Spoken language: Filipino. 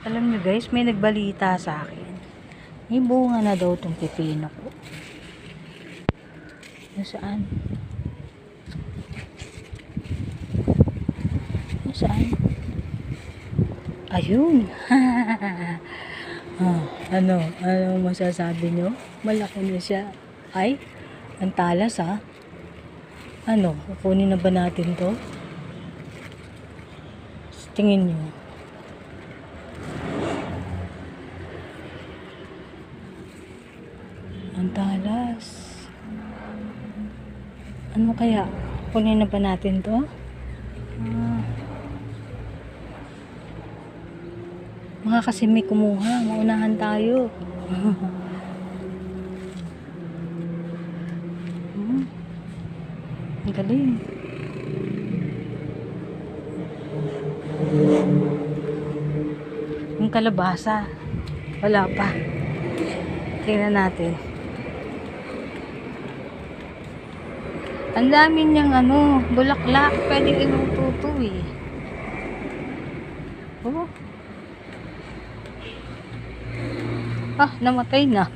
Alam nyo guys, may nagbalita sa akin. May bunga na daw tong pipino ko. Nasaan? Nasaan? Ayun. Ano masasabi nyo? Malaki na siya. Ay, ang talas ha. Ano, kukunin na ba natin to? Tingin nyo. Ang talas. Ano kaya? Kunin na ba natin to? Mga kasi may kumuha. Maunahan tayo. Ang galing. Yung kalabasa. Wala pa. Tingnan natin. Ang dami niyang bulaklak. Pwedeng inututo eh. Oh. Ah, namatay na.